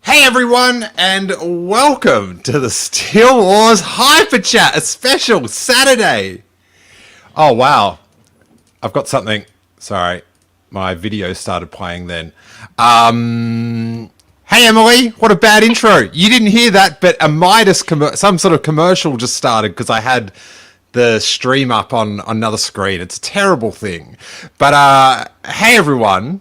Hey everyone, and welcome to the Steele Wars Hyper Chat, a special Saturday. Oh wow, I've got something. Sorry, my video started playing then. Hey Emily, what a bad intro. You didn't hear that, but a Midas some sort of commercial just started because I had the stream up on another screen. It's a terrible thing. But hey everyone.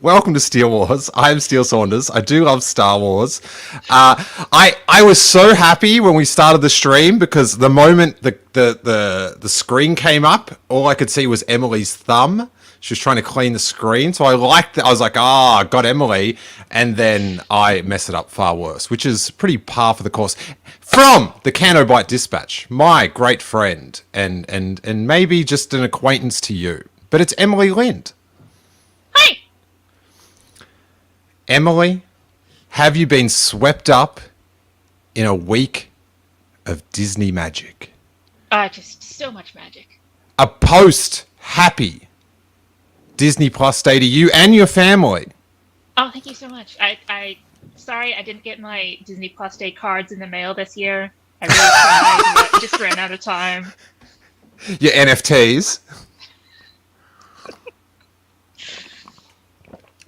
Welcome to Steele Wars. I am Steele Saunders. I do love Star Wars. I was so happy when we started the stream because the moment the screen came up, all I could see was Emily's thumb. She was trying to clean the screen, so I liked it. I was like, I got Emily, and then I messed it up far worse, which is pretty par for the course. From the Canobite Dispatch, my great friend, and maybe just an acquaintance to you, but it's Emily Lind. Hi. Emily, have you been swept up in a week of Disney magic? Just so much magic. A post-happy Disney Plus day to you and your family. Oh, thank you so much. Sorry I didn't get my Disney Plus Day cards in the mail this year. I really tried, but just ran out of time. Your NFTs.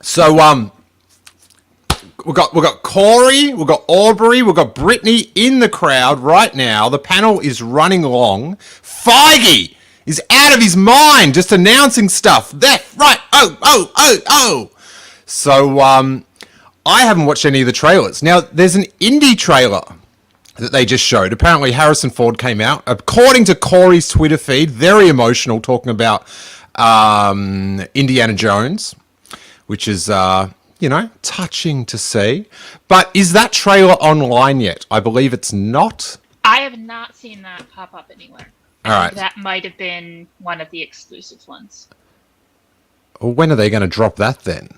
So, We've got Corey, we've got Aubrey, we've got Brittany in the crowd right now. The panel is running along. Feige is out of his mind, just announcing stuff. Left, right, oh. So, I haven't watched any of the trailers. Now, there's an indie trailer that they just showed. Apparently, Harrison Ford came out. According to Corey's Twitter feed, very emotional, talking about Indiana Jones, which is... touching to see. But is that trailer online yet? I believe it's not. I have not seen that pop up anywhere. All right. That might have been one of the exclusive ones. Well, when are they going to drop that then?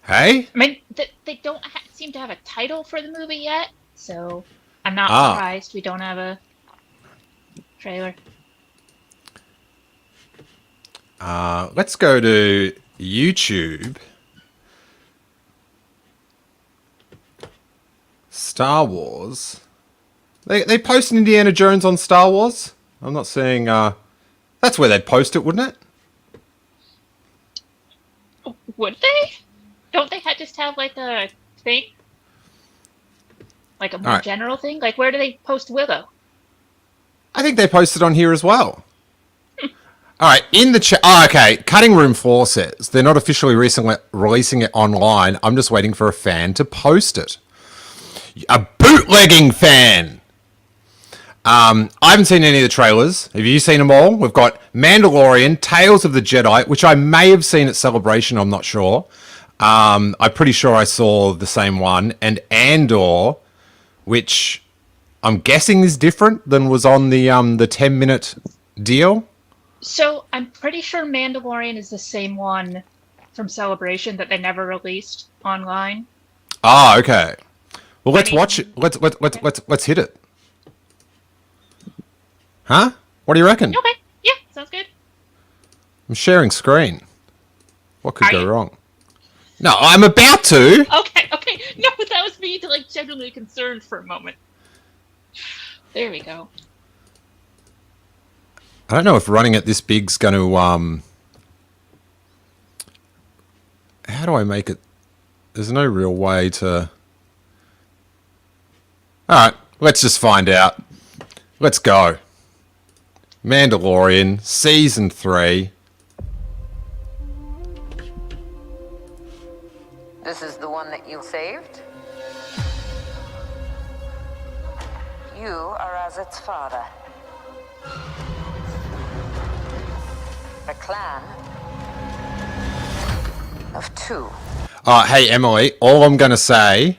Hey? I mean, they don't seem to have a title for the movie yet, so I'm not surprised we don't have a trailer. Let's go to YouTube. Star Wars. They post Indiana Jones on Star Wars? I'm not seeing... that's where they'd post it, wouldn't it? Would they? Don't they just have, like, a thing? Like a more general thing? Like, where do they post Willow? I think they posted on here as well. Alright, in the chat... okay, Cutting Room 4 says they're not officially recently releasing it online. I'm just waiting for a fan to post it. A bootlegging fan. I haven't seen any of the trailers. Have you seen them all? We've got Mandalorian, Tales of the Jedi, which I may have seen at Celebration. I'm not sure. I'm pretty sure I saw the same one. And Andor, which I'm guessing is different than was on the 10-minute deal. So I'm pretty sure Mandalorian is the same one from Celebration that they never released online. Okay. Well, let's watch it. Let's hit it. Huh? What do you reckon? Okay. Yeah, sounds good. I'm sharing screen. What could go wrong? No, I'm about to. Okay. No, but that was me genuinely concerned for a moment. There we go. I don't know if running it this big's going to how do I make it? There's no real way to. Alright, let's just find out. Let's go. Mandalorian, Season 3. This is the one that you saved? You are as its father. A clan of two. Hey, Emily, all I'm going to say...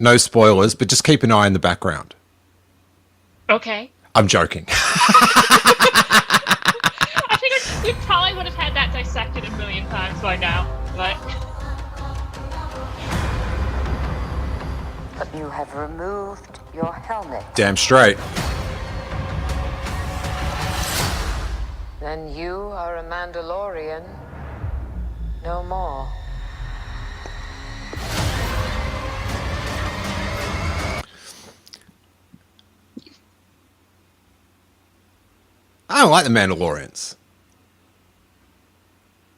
no spoilers, but just keep an eye in the background. Okay. I'm joking. I figured we probably would have had that dissected a million times by now, but... But you have removed your helmet. Damn straight. Then you are a Mandalorian no more. I don't like the Mandalorians.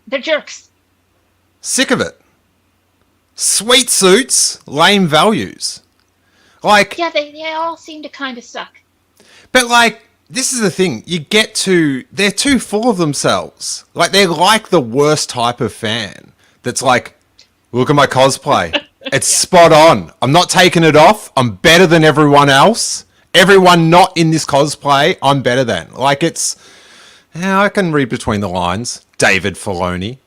They're jerks. Sick of it. Sweet suits, lame values. Like, Yeah, they all seem to kind of suck. but like, this is the thing. They're too full of themselves. Like, they're like the worst type of fan that's like, look at my cosplay. It's spot on. I'm not taking it off. I'm better than everyone else. Everyone not in this cosplay, I'm better than. Like, it's... Yeah, I can read between the lines. David Filoni.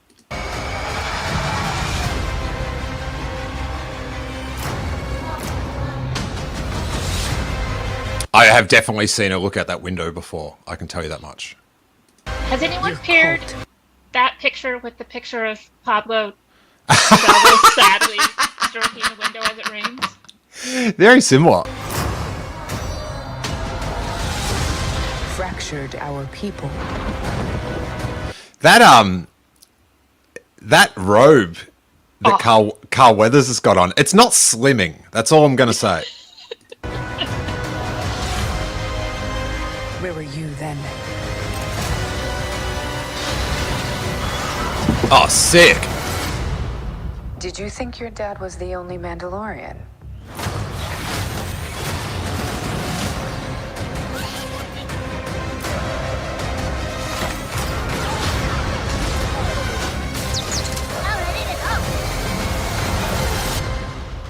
I have definitely seen her look out that window before. I can tell you that much. Has anyone paired that picture with the picture of Pablo sadly stroking the window as it rains? Very similar. Fractured our people. That robe that Carl Weathers has got on, it's not slimming. That's all I'm going to say. Where were you then? Oh, sick. Did you think your dad was the only Mandalorian?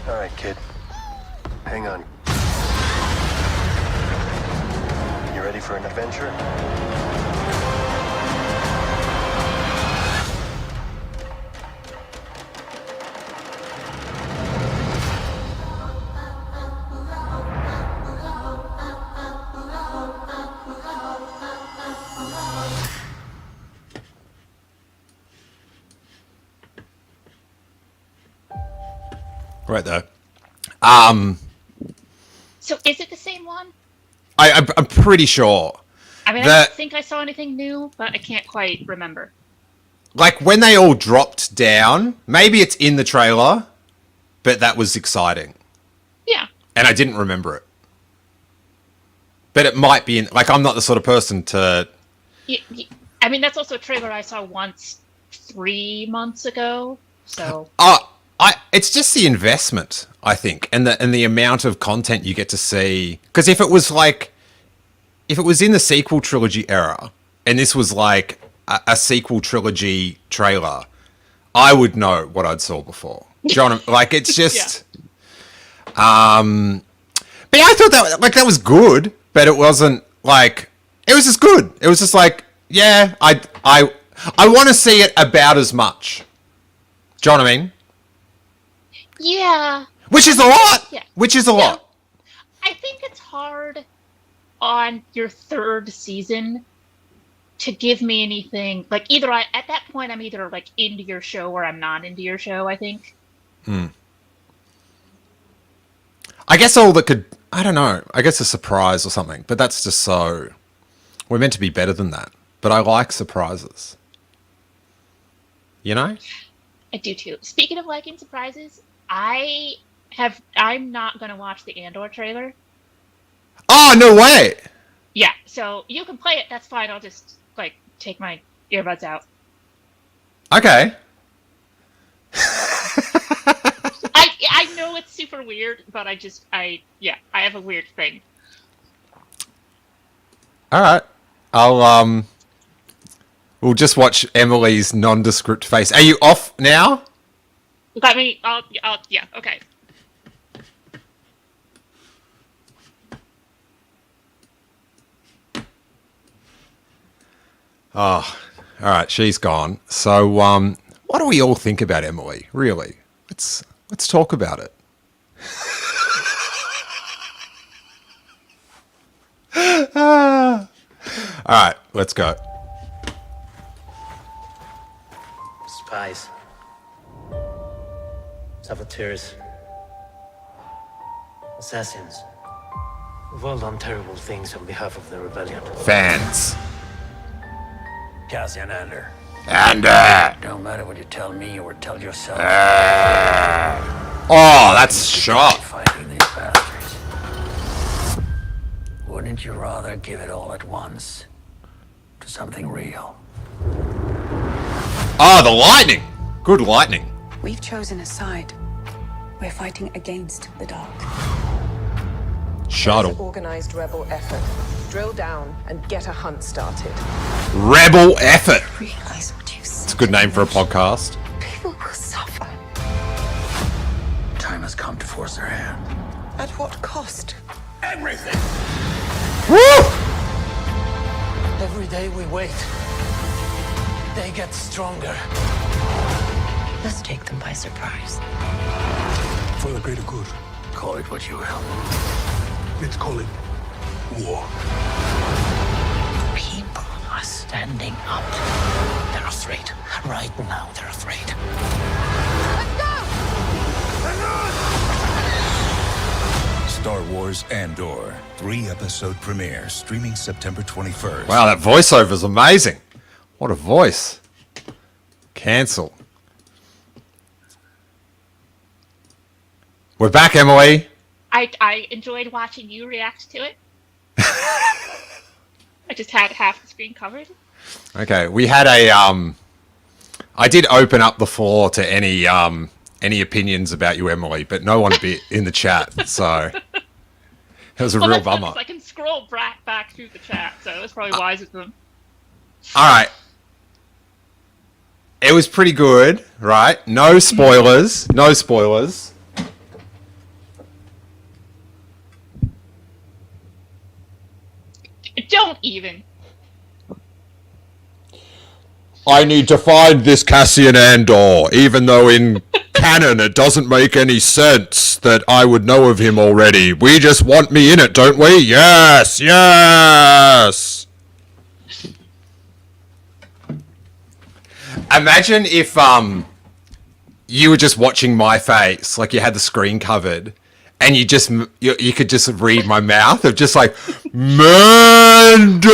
All right, kid. Hang on. You ready for an adventure? Right there. So is it the same one? I'm pretty sure. I mean, I don't think I saw anything new, but I can't quite remember. Like, when they all dropped down, maybe it's in the trailer, but that was exciting. Yeah. And I didn't remember it. But it might be in... Like, I'm not the sort of person to... I mean, that's also a trailer I saw once 3 months ago, so... It's just the investment, I think, and the amount of content you get to see. Because if it was in the sequel trilogy era, and this was like a sequel trilogy trailer, I would know what I'd saw before. John, like, it's just, but yeah, I thought that was good, but it wasn't like, it was just good. It was just like, yeah, I want to see it about as much. Do you know what I mean? Yeah. Which is a lot. Yeah. Which is a lot. I think it's hard on your third season to give me anything. Like, either at that point, I'm either like into your show or I'm not into your show, I think. I guess all that could, I don't know, I guess a surprise or something, but that's just so, we're meant to be better than that. But I like surprises. You know? I do too. Speaking of liking surprises, I'm not going to watch the Andor trailer. Oh, no way! Yeah, so you can play it, that's fine. I'll just, like, take my earbuds out. Okay. I know it's super weird, but I have a weird thing. Alright. We'll just watch Emily's nondescript face. Are you off now? Yeah, okay. Oh, alright, she's gone. So, what do we all think about Emily, really? Let's talk about it. Alright, let's go. Spies. Saboteurs. Assassins. We've all done terrible things on behalf of the rebellion. Fans. Cassian Andor. And, Don't matter what you tell me or tell yourself. oh, that's sharp. Fighting these bastards. Wouldn't you rather give it all at once? to something real. Oh, the lightning! Good lightning. We've chosen a side. We're fighting against the dark. Shuttle. Organized rebel effort. Drill down and get a hunt started. Rebel effort. Realize what you said. It's a good name for a podcast. People will suffer. Time has come to force their hand. At what cost? Everything! Woo! Every day we wait, they get stronger. Let's take them by surprise. For the greater good. Call it what you will. Let's call it war. People are standing up. They're afraid. Right now, they're afraid. Star Wars Andor, 3-episode premiere, streaming September 21st. Wow, that voiceover's amazing. What a voice. Cancel. We're back, Emily. I enjoyed watching you react to it. I just had half the screen covered. Okay, we had a I did open up the floor to any opinions about you, Emily, but no one bit in the chat, so it was a real That's good, bummer. 'cause I can scroll back through the chat, so it was probably wise of them. All right. It was pretty good, right? No spoilers. No spoilers. Don't even. I need to find this Cassian Andor, even though in canon it doesn't make any sense that I would know of him already. We just want me in it, don't we? Yes, yes. Imagine if you were just watching my face, like you had the screen covered, and you could just read my mouth of just like Mando.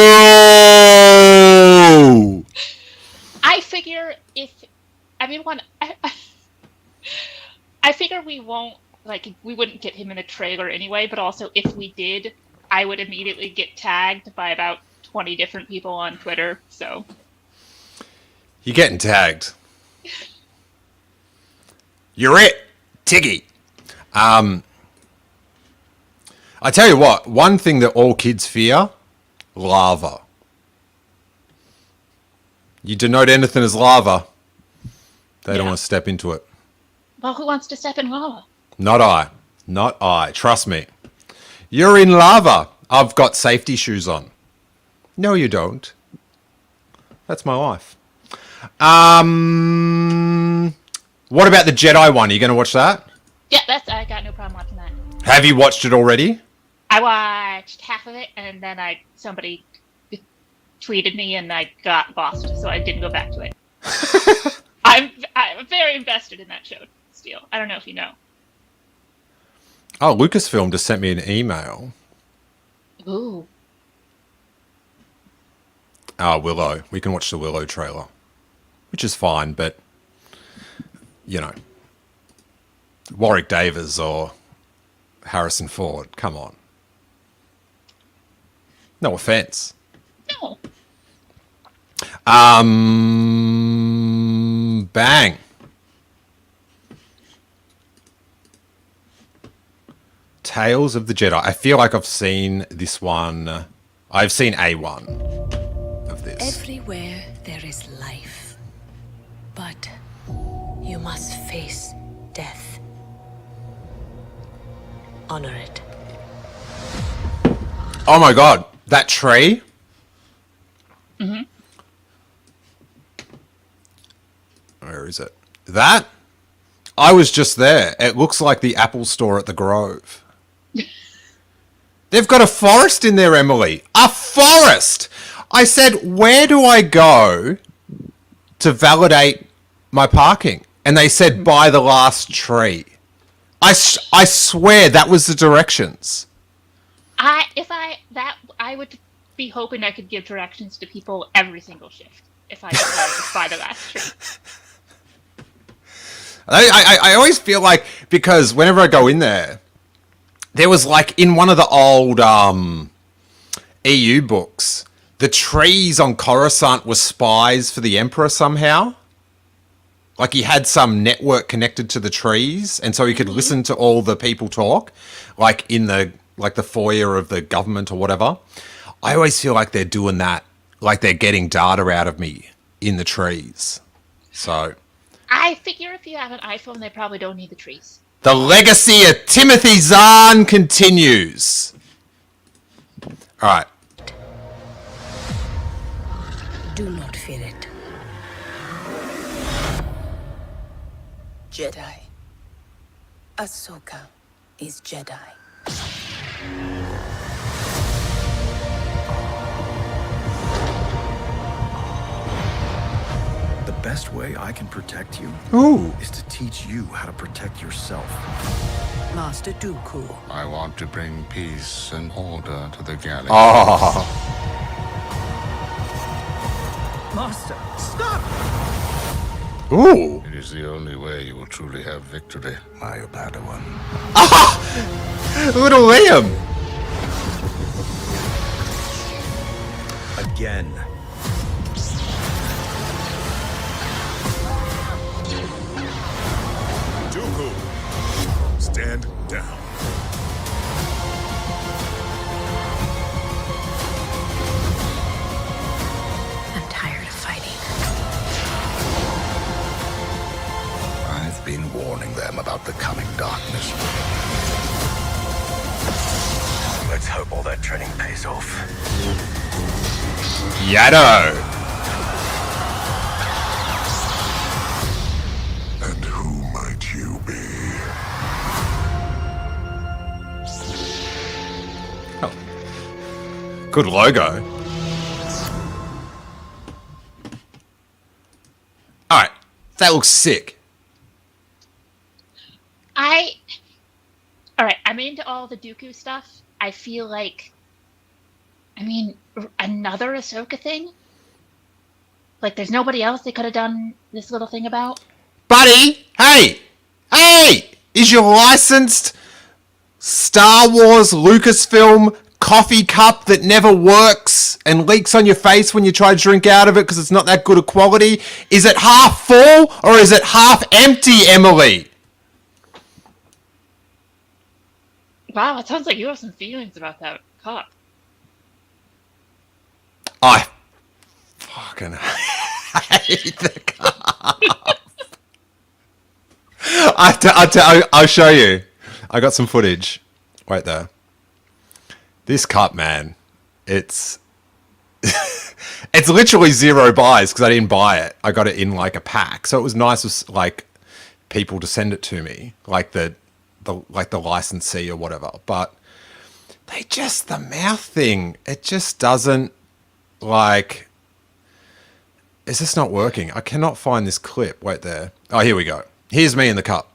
I figure I figure we wouldn't get him in a trailer anyway, but also if we did, I would immediately get tagged by about 20 different people on Twitter, so. You're getting tagged. You're it, Tiggy. I tell you what, one thing that all kids fear, lava. You denote anything as lava, they don't want to step into it. Well, who wants to step in lava? Not I. Not I. Trust me. You're in lava. I've got safety shoes on. No, you don't. That's my wife. What about the Jedi one? Are you going to watch that? Yeah, I got no problem watching that. Have you watched it already? I watched half of it, and then somebody tweeted me, and I got lost, so I didn't go back to it. I'm very invested in that show, Steele. I don't know if you know. Oh, Lucasfilm just sent me an email. Ooh. Oh, Willow. We can watch the Willow trailer, which is fine, but, you know, Warwick Davis or Harrison Ford, come on. No offense. No. Bang. Tales of the Jedi. I feel like I've seen this one. I've seen A1 of this. Everywhere there is life, but you must face death. Honor it. Oh my god, that tree? Mm-hmm. Where is it? That? I was just there. It looks like the Apple store at the Grove. They've got a forest in there, Emily. A forest! I said, where do I go to validate my parking? And they said, by the last tree. I swear that was the directions. I would be hoping I could give directions to people every single shift if I could by the last tree. I always feel like, because whenever I go in there, there was like in one of the old EU books, the trees on Coruscant were spies for the Emperor somehow. Like he had some network connected to the trees, and so he could listen to all the people talk, like in the foyer of the government or whatever. I always feel like they're doing that, like they're getting data out of me in the trees. So I figure if you have an iPhone, they probably don't need the trees. the legacy of Timothy Zahn continues. All right. Do not fear it. Jedi. Ahsoka is Jedi. The best way I can protect you Ooh. is to teach you how to protect yourself. Master Dooku. I want to bring peace and order to the galaxy. Oh. Master, stop! Ooh. It is the only way you will truly have victory. My Padawan. Little Liam. Again. Dooku, stand down. I'm tired of fighting. I've been warning them about the coming darkness. Let's hope all that training pays off. Yaddo. And who might you be? Good logo. All right. That looks sick. All right, I'm into all the Dooku stuff. I feel like, another Ahsoka thing? Like, there's nobody else they could have done this little thing about? Buddy, hey! Is your licensed Star Wars Lucasfilm coffee cup that never works and leaks on your face when you try to drink out of it because it's not that good a quality? Is it half full or is it half empty, Emily? Wow, it sounds like you have some feelings about that cup. I fucking hate the cup. I'll show you. I got some footage. Wait there. This cup, man, it's it's literally zero buys because I didn't buy it. I got it in like a pack, so it was nice of like people to send it to me, like the licensee or whatever. But the mouth thing, it just doesn't like. Is this not working? I cannot find this clip. Wait there. Oh, here we go. Here's me in the cup.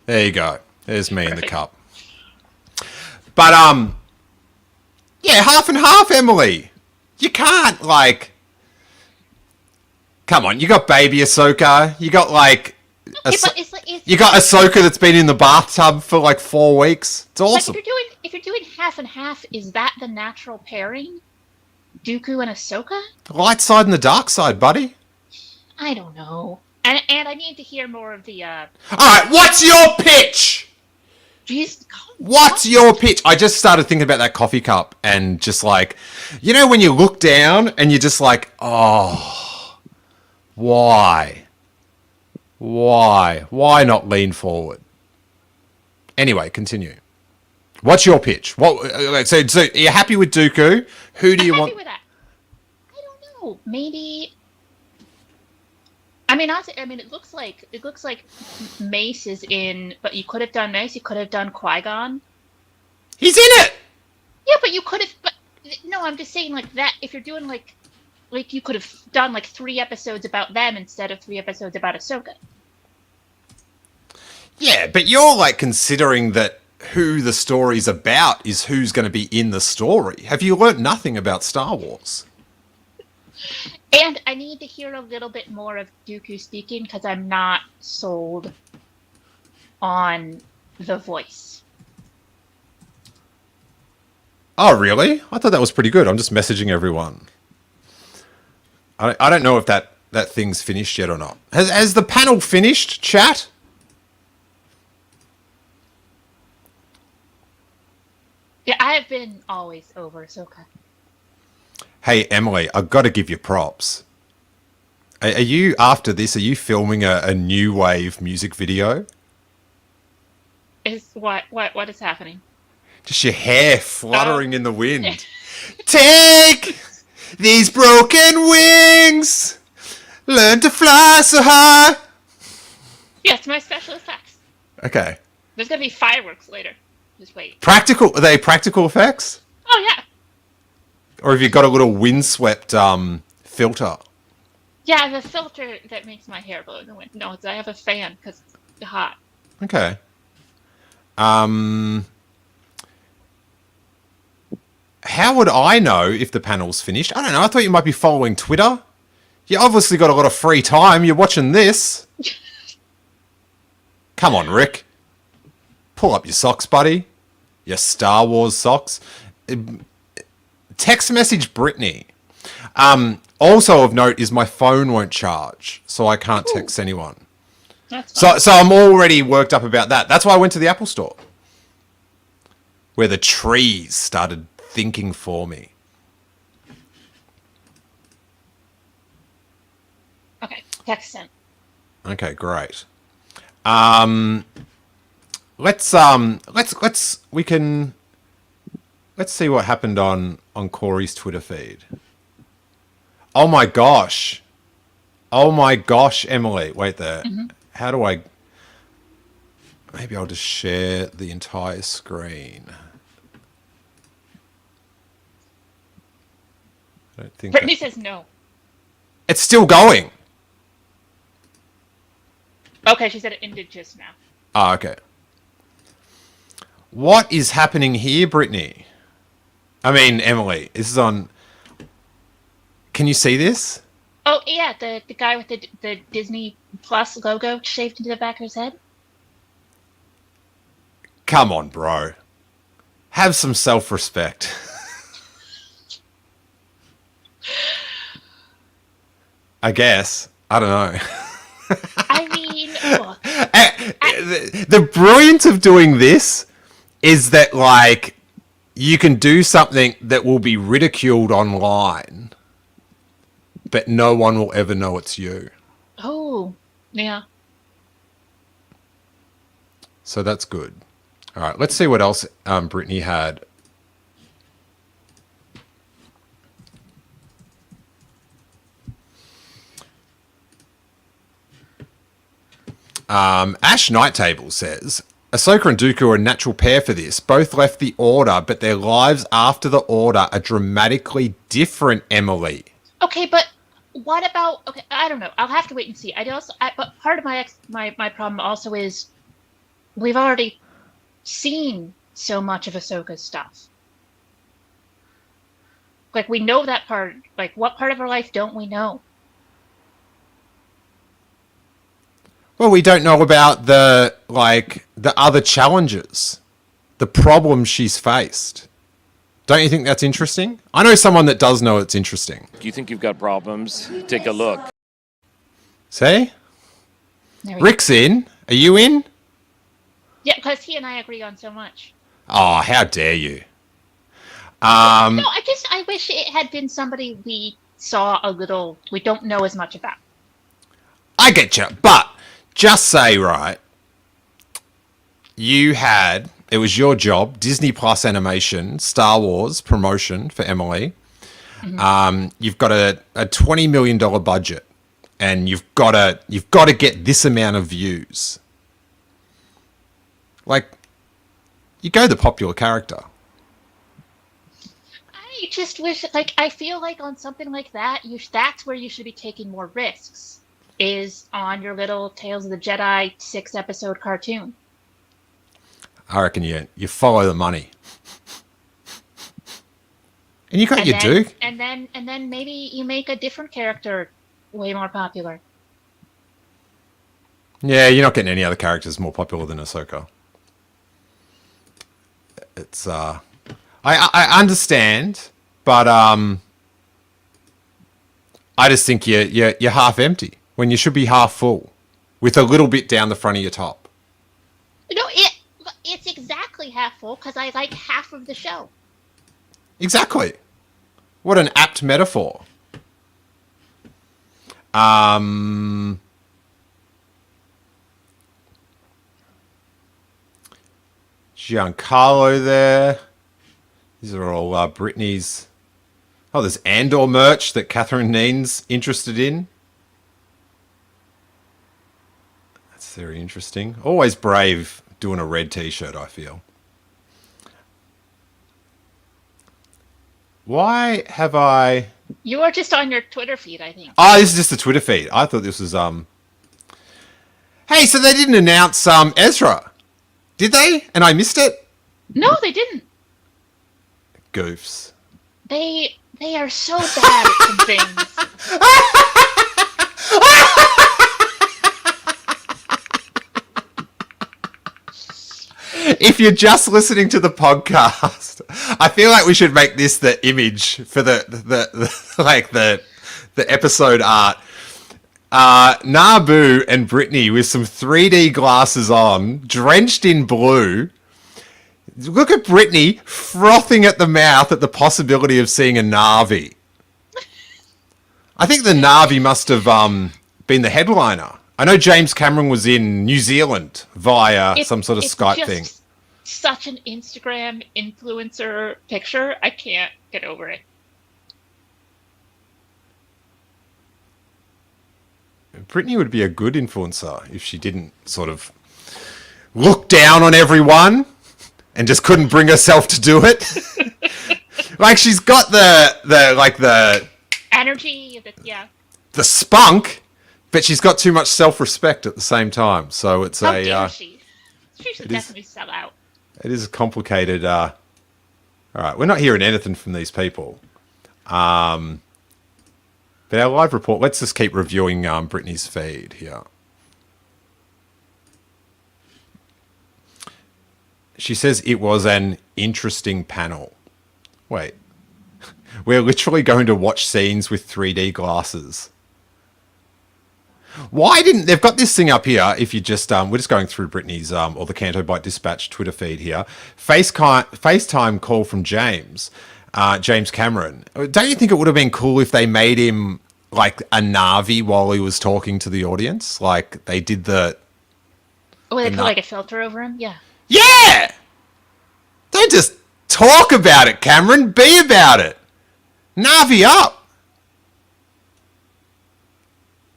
There you go. There's me in the cup. But yeah, half and half, Emily. You can't like. Come on, you got baby Ahsoka. You got like. You got Ahsoka that's been in the bathtub for like 4 weeks. It's awesome. Like if you're doing half and half, is that the natural pairing? Dooku and Ahsoka? Light side and the dark side, buddy. I don't know. And I need to hear more of the Alright, what's your pitch? Jeez, What's your pitch? I just started thinking about that coffee cup and just like, you know, when you look down and you're just like, oh, why? Why not lean forward? Anyway, continue. What's your pitch? So you're happy with Dooku? Who do you want? Happy with that. I don't know. Maybe. Honestly, it looks like Mace is in, but you could have done Mace. You could have done Qui-Gon. He's in it. Yeah, but you could have. But no, I'm just saying like that. If you're doing like you could have done like 3 episodes about them instead of 3 episodes about Ahsoka. Yeah, but you're like considering that who the story's about is who's going to be in the story. Have you learnt nothing about Star Wars? And I need to hear a little bit more of Dooku speaking because I'm not sold on the voice. Oh, really? I thought that was pretty good. I'm just messaging everyone. I don't know if that thing's finished yet or not. Has the panel finished, chat? Yeah, I have been always over Ahsoka. Hey, Emily, I've got to give you props. Are you, after this, are you filming a new wave music video? Is what is happening? Just your hair fluttering in the wind. Take these broken wings. Learn to fly so high. Yes, my special effects. Okay. There's gonna be fireworks later. Just wait. Practical? Are they practical effects? Oh yeah. Or have you got a little windswept filter? Yeah, I have a filter that makes my hair blow in the wind. No, I have a fan because it's hot. Okay. How would I know if the panel's finished? I don't know. I thought you might be following Twitter. You obviously got a lot of free time. You're watching this. Come on, Rick. Pull up your socks, buddy. Your Star Wars socks. Text message Brittany. Also of note is my phone won't charge, so I can't text anyone. So I'm already worked up about that. That's why I went to the Apple Store, where the trees started thinking for me. Okay, text sent. Okay, great. Let's see what happened on Corey's Twitter feed. Oh my gosh, Emily. Wait there. How do I? Maybe I'll just share the entire screen. I don't think Brittany says no. It's still going. Okay, she said it ended just now. Oh, okay. What is happening here, Brittany? I mean, Emily, this is on... Can you see this? Oh, yeah, the guy with the Disney Plus logo shaved into the back of his head. Come on, bro. Have some self-respect. I guess. I don't know. I mean, look. The brilliance of doing this is that, like, you can do something that will be ridiculed online, but no one will ever know it's you. Oh, yeah. So that's good. All right, let's see what else Brittany had. Ash Nighttable says, Ahsoka and Dooku are a natural pair for this. Both left the Order, but their lives after the Order are dramatically different, Emily. Okay, but what about... Okay, I don't know. I'll have to wait and see. But part of my problem also is we've already seen so much of Ahsoka's stuff. Like, we know that part. Like, what part of her life don't we know? Well, we don't know about the other challenges, the problems she's faced. Don't you think that's interesting? I know someone that does know it's interesting. Do you think you've got problems? Take a look. See? Rick's in. Are you in? Yeah, because he and I agree on so much. Oh, how dare you. No, I wish it had been somebody we saw a little... We don't know as much about. I get you, but... Just say, right, it was your job, Disney Plus animation, Star Wars promotion for Emily. Mm-hmm. You've got a $20 million budget, and you've got to get this amount of views. Like, you go the popular character. I just wish, like, I feel like on something like that, that's where you should be taking more risks. Is on your little Tales of the Jedi 6-episode cartoon. I reckon you follow the money. And you got your Duke. And then maybe you make a different character way more popular. Yeah, you're not getting any other characters more popular than Ahsoka. It's I I understand, but I just think you're half empty when you should be half full, with a little bit down the front of your top. No, it's exactly half full because I like half of the show. Exactly. What an apt metaphor. Giancarlo there. These are all Brittany's. Oh, there's Andor merch that Catherine Neen's interested in. That's very interesting. Always brave doing a red t-shirt, I feel. Why have I... You are just on your Twitter feed, I think. Oh, this is just the Twitter feed. I thought this was... Hey, so they didn't announce Ezra, did they? And I missed it? No, they didn't. Goofs. They are so bad at some things. If you're just listening to the podcast, I feel like we should make this the image for the episode art. Naboo and Brittany with some 3D glasses on, drenched in blue. Look at Brittany frothing at the mouth at the possibility of seeing a Na'vi. I think the Na'vi must have been the headliner. I know James Cameron was in New Zealand via some sort of Skype thing. Such an Instagram influencer picture. I can't get over it. Brittany would be a good influencer if she didn't sort of look down on everyone and just couldn't bring herself to do it. Like she's got the energy, the spunk, but she's got too much self-respect at the same time. So it's How dare she? She should definitely sell out. It is complicated. All right, we're not hearing anything from these people. But our live report, let's just keep reviewing Brittany's feed here. She says it was an interesting panel. Wait. We're literally going to watch scenes with 3D glasses. Why didn't... They've got this thing up here, if you just... we're just going through Brittany's, or the Canto Bite Dispatch Twitter feed here. FaceTime call from James Cameron. Don't you think it would have been cool if they made him like a Na'vi while he was talking to the audience? Like they did the... Oh, they put like a filter over him? Yeah. Yeah! Don't just talk about it, Cameron. Be about it. Na'vi up.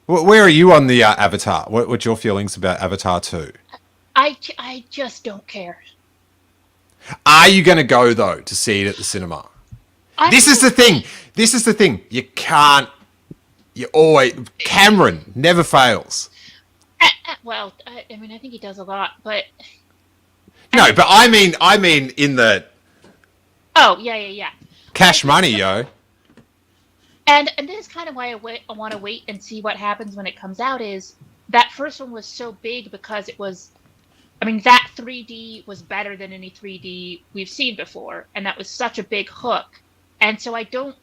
Where are you on the Avatar? What's your feelings about Avatar 2? I just don't care. Are you going to go, though, to see it at the cinema? This is the thing. You can't... You always... Cameron never fails. Well, I mean, I think he does a lot, but... No, but I mean in the... Oh, yeah. Cash money, yo. And this is kind of why I want to wait and see what happens when it comes out, is that first one was so big because it was... I mean, that 3D was better than any 3D we've seen before, and that was such a big hook. And so I don't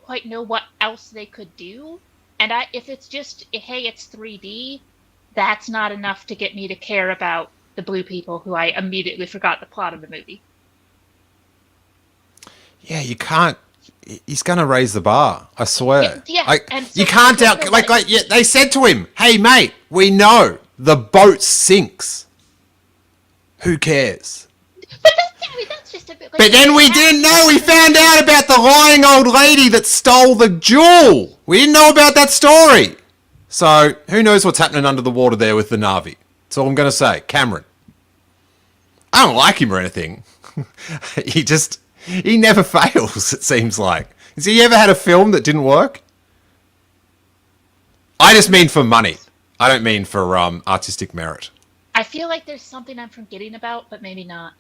quite know what else they could do. And if it's just, hey, it's 3D, that's not enough to get me to care about the blue people who I immediately forgot the plot of the movie. Yeah, you can't... He's going to raise the bar, I swear. Yeah. And so you can't doubt... they said to him, hey, mate, we know the boat sinks. Who cares? But that's just a bit... But then we didn't know. We found out about the lying old lady that stole the jewel. We didn't know about that story. So, who knows what's happening under the water there with the Na'vi. That's all I'm going to say. Cameron. I don't like him or anything. He never fails, it seems like. Has he ever had a film that didn't work? I just mean for money. I don't mean for artistic merit. I feel like there's something I'm forgetting about, but maybe not.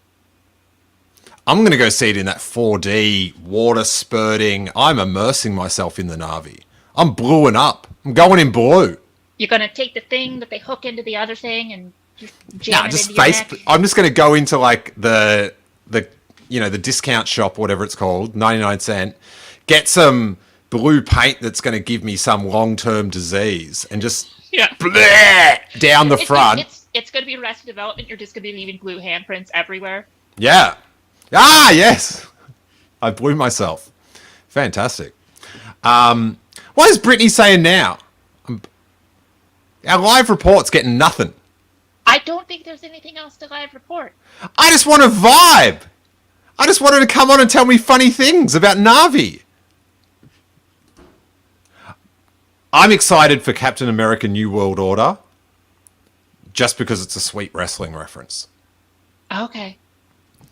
I'm going to go see it in that 4D, water spurting. I'm immersing myself in the Na'vi. I'm bluing up. I'm going in blue. You're going to take the thing that they hook into the other thing and just jam it into your neck? I'm just going to go into like the the discount shop, whatever it's called, 99¢, get some blue paint that's going to give me some long-term disease and just bleh, down the front. It's going to be Arrested Development. You're just going to be leaving blue handprints everywhere. Yeah. Ah, yes. I blew myself. Fantastic. What is Brittany saying now? Our live report's getting nothing. I don't think there's anything else to live report. I just want to vibe. I just wanted to come on and tell me funny things about Na'vi. I'm excited for Captain America New World Order just because it's a sweet wrestling reference. Okay.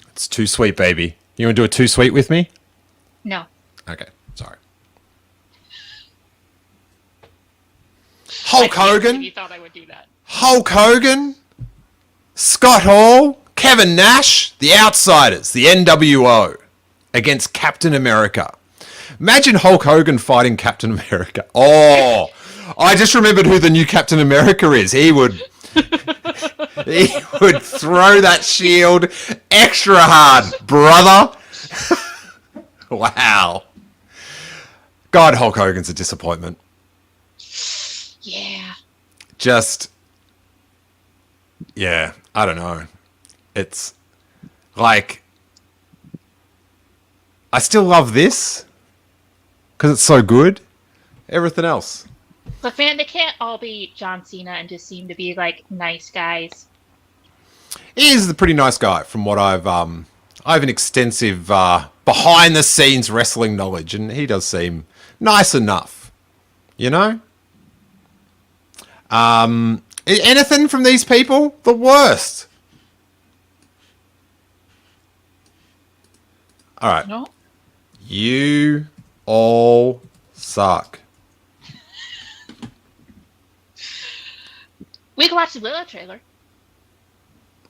It's too sweet, baby. You want to do a too sweet with me? No. Okay, sorry. Hulk Hogan. You thought I would do that. Hulk Hogan. Scott Hall. Kevin Nash. The Outsiders. The NWO. Against Captain America. Imagine Hulk Hogan fighting Captain America. Oh, I just remembered who the new Captain America is. He would throw that shield extra hard, brother. Wow. God, Hulk Hogan's a disappointment. Yeah. I don't know. It's like, I still love this because it's so good. Everything else. But man, they can't all be John Cena and just seem to be like nice guys. He is a pretty nice guy from what I have an extensive behind the scenes wrestling knowledge, and he does seem nice enough. You know? Anything from these people? The worst. All right. No. You all suck. We can watch the Willow trailer.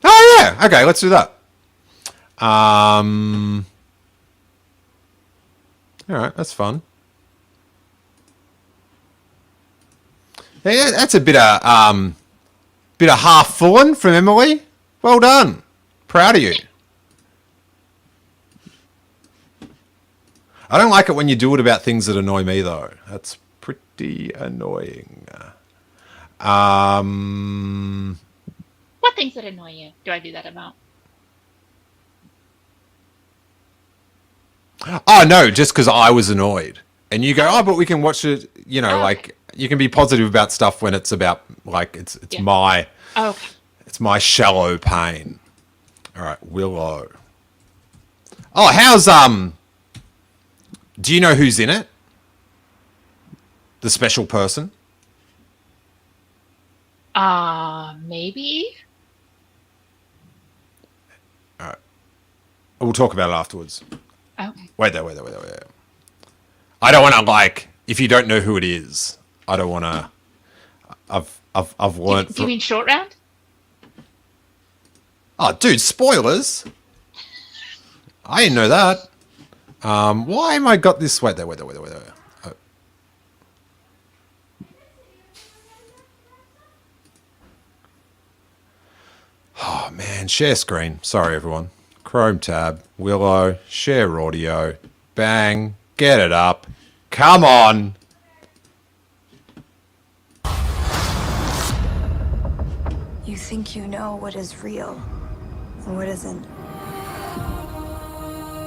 Oh yeah. Okay, let's do that. All right, that's fun. Yeah, that's a bit of half full from Emily. Well done. Proud of you. I don't like it when you do it about things that annoy me, though. That's pretty annoying. What things that annoy you do I do that about? Oh, no, just because I was annoyed. And you go, oh, but we can watch it, like, you can be positive about stuff when it's about, like, it's my... Okay. It's my shallow pain. All right, Willow. Oh, how's, do you know who's in it? The special person? Maybe? All right. We'll talk about it afterwards. Okay. Wait there. I don't want to, like, if you don't know who it is, I don't want to... I've learned... Do you mean Short Round? Oh, dude, spoilers. I didn't know that. Why am I got this? Wait there. Oh man, share screen. Sorry, everyone. Chrome tab, Willow, share audio. Bang, get it up. Come on. You think you know what is real and what isn't.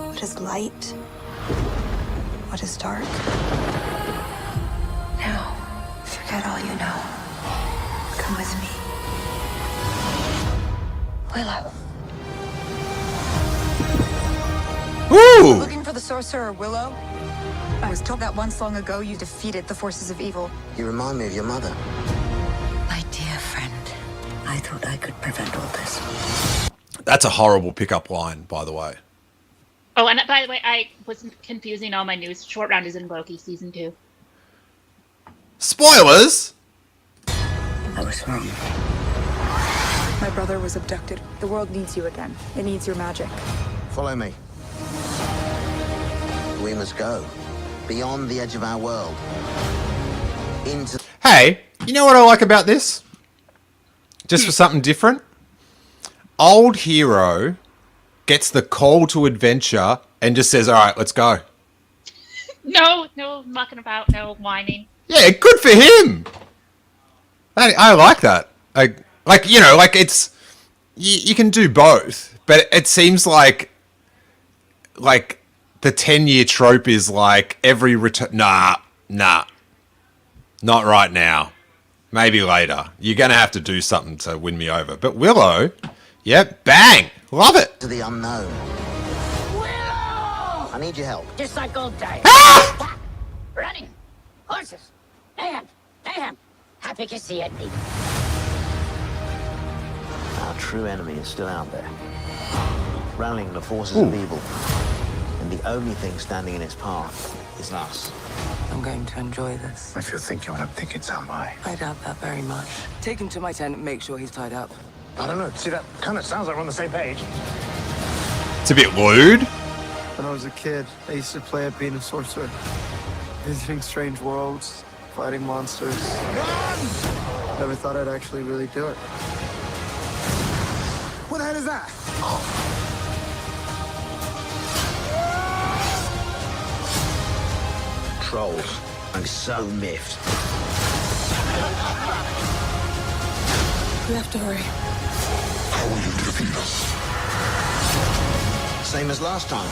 What is light? What is dark? Now, forget all you know. Come with me. Willow. Woo! Looking for the sorcerer, Willow? I was told that once long ago you defeated the forces of evil. You remind me of your mother. My dear friend, I thought I could prevent all this. That's a horrible pickup line, by the way. Oh, and by the way, I was confusing all my news. Short Round is in Loki season 2. Spoilers? I was wrong. My brother was abducted. The world needs you again. It needs your magic. Follow me. We must go. Beyond the edge of our world. Into... Hey, you know what I like about this? Just for something different? Old hero gets the call to adventure and just says, all right, let's go. No mucking about, no whining. Yeah, good for him. I like that. Like you know, like it's you can do both, but it seems like the 10-year trope is like every return. Nah, not right now. Maybe later. You're gonna have to do something to win me over. But Willow, yep, bang, love it. To the unknown. Willow! I need your help. Just like old days. Ah! Running. Horses. Mayhem. Happy to see it, people. Our true enemy is still out there, rallying the forces of evil. And the only thing standing in its path is us. I'm going to enjoy this. If you're thinking what I'm thinking, so am I. I doubt that very much. Take him to my tent and make sure he's tied up. I don't know. See, that kind of sounds like we're on the same page. It's a bit lewd. When I was a kid, I used to play at being a sorcerer. Visiting strange worlds, fighting monsters. Never thought I'd actually really do it. What the hell is that? Trolls. I'm so miffed. We have to hurry. How will you defeat us? Same as last time.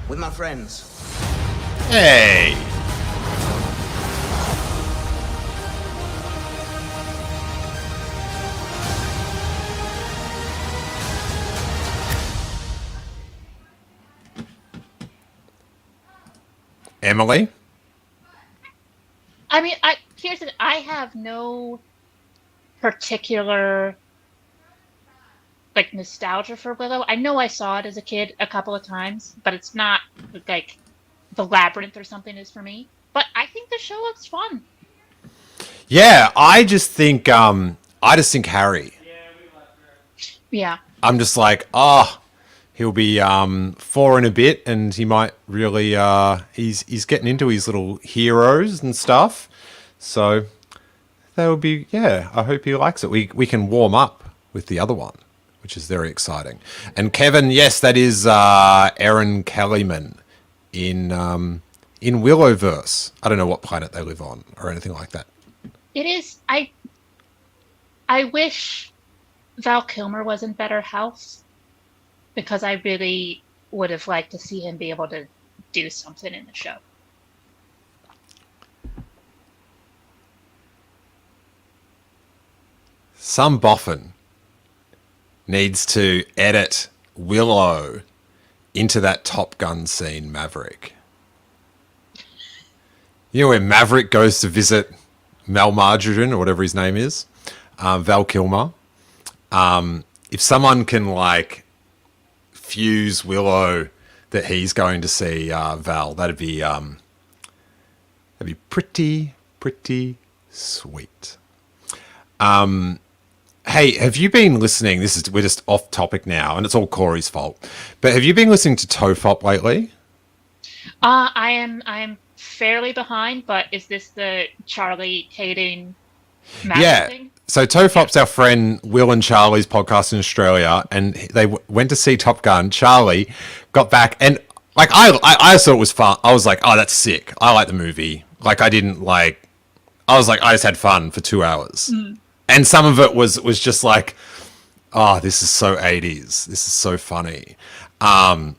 With my friends. Hey. Emily? I mean, here's the thing. I have no particular like nostalgia for Willow. I know I saw it as a kid a couple of times, but it's not like the Labyrinth or something is for me. But I think the show looks fun. Yeah, I just think Harry. Yeah. I'm just like, he'll be 4 and a bit, and he might really he's getting into his little heroes and stuff. So that would be, yeah, I hope he likes it. We can warm up with the other one, which is very exciting. And Kevin, yes, that is Erin Kellyman in Willowverse. I don't know what planet they live on or anything like that. It is. I wish Val Kilmer was in better health, because I really would have liked to see him be able to do something in the show. Some boffin needs to edit Willow into that Top Gun scene, Maverick. You know where Maverick goes to visit Mel Margarine or whatever his name is, Val Kilmer. If someone can like fuse Willow that he's going to see Val, that'd be pretty sweet. Hey, have you been listening? We're just off topic now, and it's all Corey's fault. But have you been listening to Tofop lately? I am fairly behind, but is this the Charlie hating Maverick thing? So Tofop's our friend Will and Charlie's podcast in Australia, and they went to see Top Gun. Charlie got back, and like I thought it was fun. I was like, oh, that's sick. I like the movie. Like I just had fun for 2 hours. And some of it was just like, oh, this is so 80s. This is so funny. But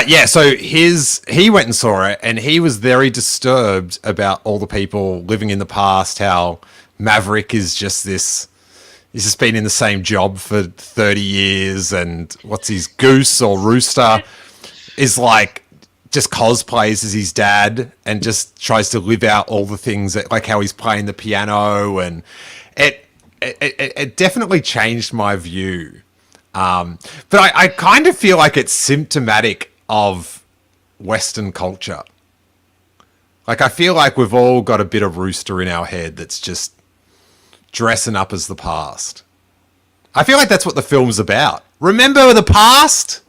yeah, so he went and saw it, and he was very disturbed about all the people living in the past, how Maverick is just this, he's just been in the same job for 30 years, and what's his goose or rooster is like, just cosplays as his dad and just tries to live out all the things that, like how he's playing the piano, and it definitely changed my view. But I kind of feel like it's symptomatic of Western culture. Like I feel like we've all got a bit of rooster in our head that's just dressing up as the past. I feel like that's what the film's about. Remember the past?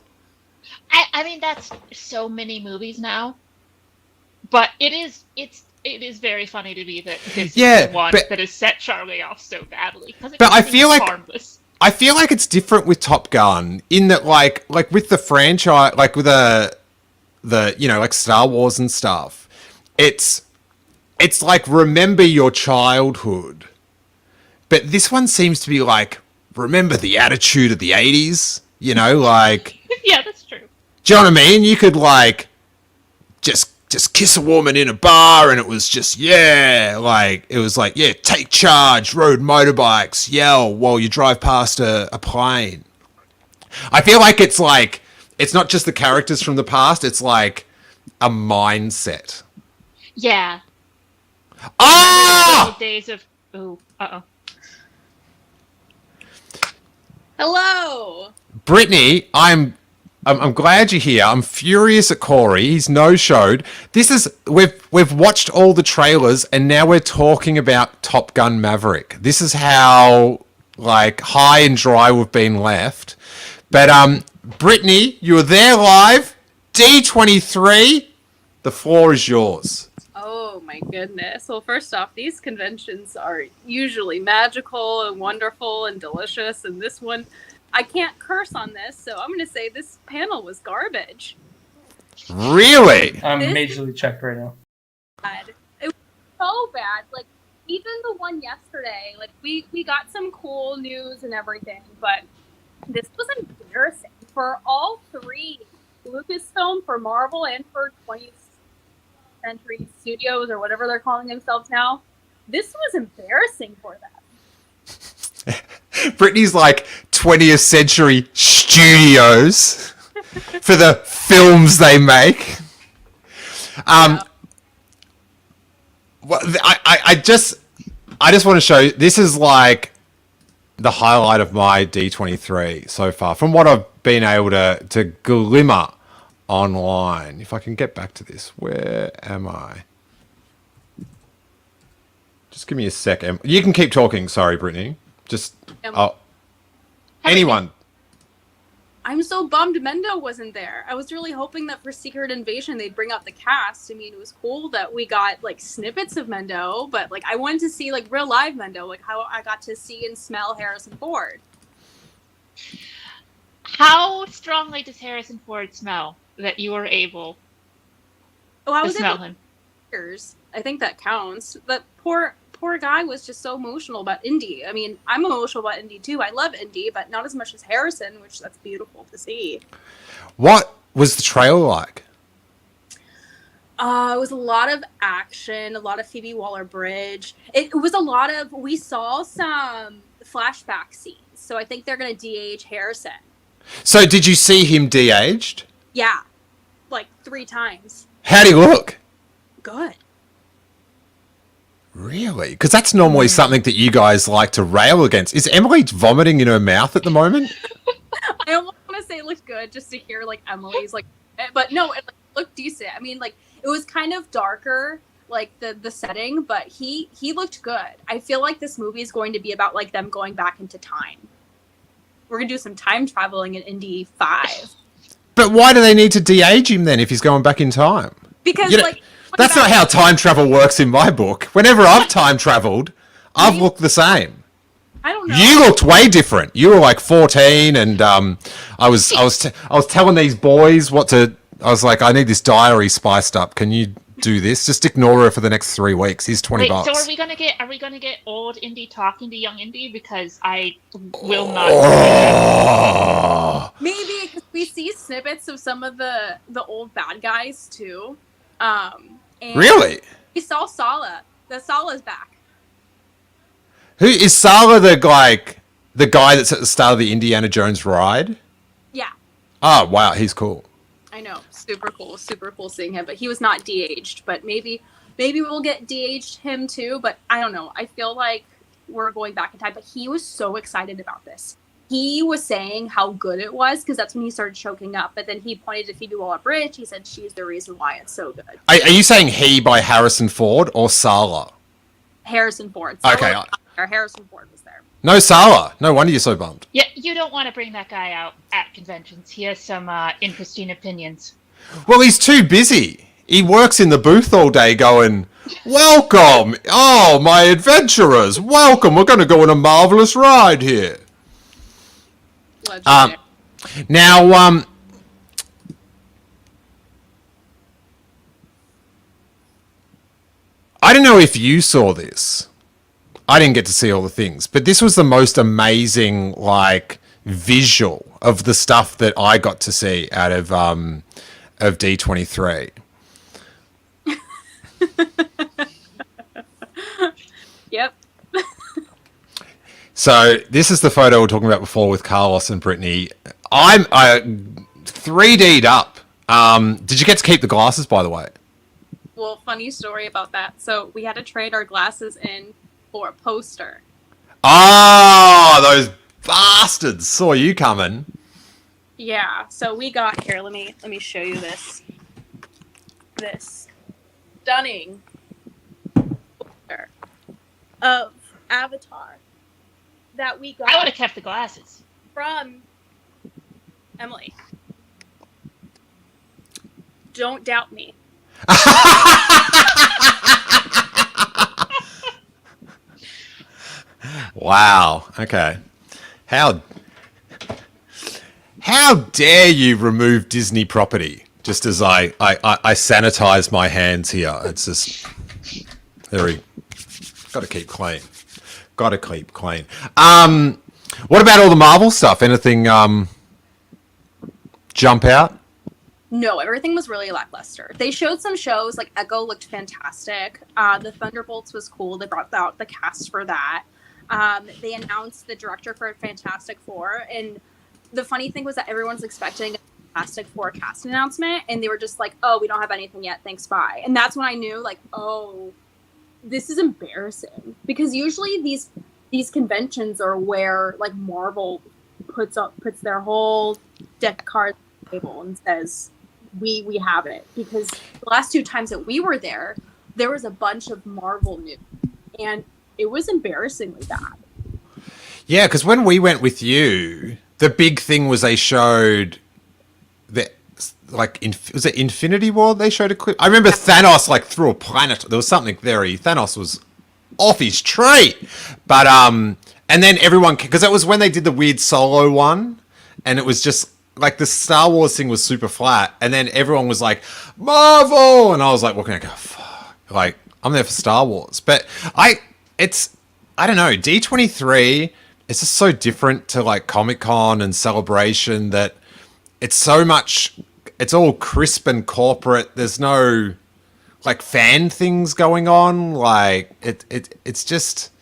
I mean, that's so many movies now, but it is very funny to me that this is the one that has set Charlie off so badly. But I feel like harmless. I feel like it's different with Top Gun in that, like with the franchise, like with the like Star Wars and stuff. It's like remember your childhood, but this one seems to be like remember the attitude of the 80s. You know, like yeah, that's true. Do you know what I mean? You could like just kiss a woman in a bar and it was just, take charge, rode motorbikes, yell while you drive past a plane. I feel like it's not just the characters from the past, it's like a mindset. Yeah. Ah! Days of, Hello. Brittany, I'm glad you're here. I'm furious at Corey. He's no-showed. We've watched all the trailers and now we're talking about Top Gun Maverick. This is how high and dry we've been left. But Brittany, you were there live. D23. The floor is yours. Oh my goodness. Well, first off, these conventions are usually magical and wonderful and delicious, and this one, I can't curse on this, so I'm going to say this panel was garbage. Really? I'm majorly checked right now. It was so bad. Like, even the one yesterday, like, we got some cool news and everything, but this was embarrassing for all three. Lucasfilm, for Marvel, and for 20th Century Studios, or whatever they're calling themselves now. This was embarrassing for them. Brittany's like 20th Century Studios for the films they make. I just want to show you, this is like the highlight of my D23 so far, from what I've been able to glimmer online. If I can get back to this, where am I? Just give me a second. You can keep talking. Sorry, Brittany. Just anyone. I'm so bummed Mendo wasn't there. I was really hoping that for Secret Invasion they'd bring out the cast. I mean, it was cool that we got like snippets of Mendo, but like I wanted to see like real live Mendo, like how I got to see and smell Harrison Ford. How strongly does Harrison Ford smell that you were able to smell him? I think that counts. That poor guy was just so emotional about Indy. I mean, I'm emotional about Indy too. I love Indy, but not as much as Harrison, which that's beautiful to see. What was the trailer like? It was a lot of action, a lot of Phoebe Waller-Bridge. It was a lot of, we saw some flashback scenes, so I think they're going to de-age Harrison. So did you see him de-aged? Yeah, like 3 times. How'd he look? Good. Really? Because that's normally something that you guys like to rail against. Is Emily vomiting in her mouth at the moment? I almost want to say it looked good just to hear like Emily's like, but no, it looked decent. I mean, like it was kind of darker, like the setting, but he looked good. I feel like this movie is going to be about like them going back into time. We're gonna do some time traveling in Indy 5. But why do they need to de-age him then if he's going back in time? Because like that's not how time travel works in my book. Whenever I've time traveled, I've looked the same. I don't know. You looked way different. You were like 14, and I was telling these boys what to. I was like, I need this diary spiced up. Can you do this? Just ignore her for the next 3 weeks. Here's $20. So are we gonna get old Indy talking to young Indy? Because I will not. Oh. Maybe because we see snippets of some of the old bad guys too. And really? We saw Sala. The Sala's back. Who is Sala? The guy that's at the start of the Indiana Jones ride? Yeah. Oh wow, he's cool. I know, super cool seeing him. But he was not de-aged. But maybe we'll get de-aged him too. But I don't know. I feel like we're going back in time. But he was so excited about this. He was saying how good it was because that's when he started choking up. But then he pointed to Phoebe Waller-Bridge. He said she's the reason why it's so good. Are you saying he by Harrison Ford or Sala? Harrison Ford. Okay. Harrison Ford was there. No Sala. No wonder you're so bummed. Yeah, you don't want to bring that guy out at conventions. He has some interesting opinions. Well, he's too busy. He works in the booth all day going, welcome. Oh, my adventurers. Welcome. We're going to go on a marvelous ride here. Legendary. Now, I don't know if you saw this. I didn't get to see all the things, but this was the most amazing, like, visual of the stuff that I got to see out of D23. Yep. So this is the photo we were talking about before with Carlos and Brittany. I'm 3D'd up. Did you get to keep the glasses, by the way? Well, funny story about that. So we had to trade our glasses in for a poster. Oh, those bastards saw you coming. Yeah. So we got here. Let me show you this. This stunning poster of Avatar that we got. I would have kept the glasses from Emily. Don't doubt me. Wow. Okay. How dare you remove Disney property just as I sanitize my hands here. It's just very got to keep clean. Got to keep clean. What about all the Marvel stuff? Anything jump out? No, everything was really lackluster. They showed some shows, like Echo looked fantastic. The Thunderbolts was cool. They brought out the cast for that. They announced the director for Fantastic Four, and the funny thing was that everyone's expecting a Fantastic Four cast announcement, and they were just like, oh, we don't have anything yet, thanks, bye. And that's when I knew, like, oh, this is embarrassing. Because usually these conventions are where, like, Marvel puts their whole deck of cards on the table and says, we have it. Because the last 2 times that we were there was a bunch of Marvel news, and it was embarrassingly bad. Yeah, because when we went with you, the big thing was they showed the was it Infinity War? They showed a clip. I remember Thanos like threw a planet. There was something Thanos was off his tree, but and then everyone, because that was when they did the weird Solo one, and it was just like the Star Wars thing was super flat, and then everyone was like Marvel, and I was like, what can I go? Fuck. Like I'm there for Star Wars, but I don't know, D23 is just so different to like Comic-Con and Celebration that it's all crisp and corporate. There's no like fan things going on. Like it's just,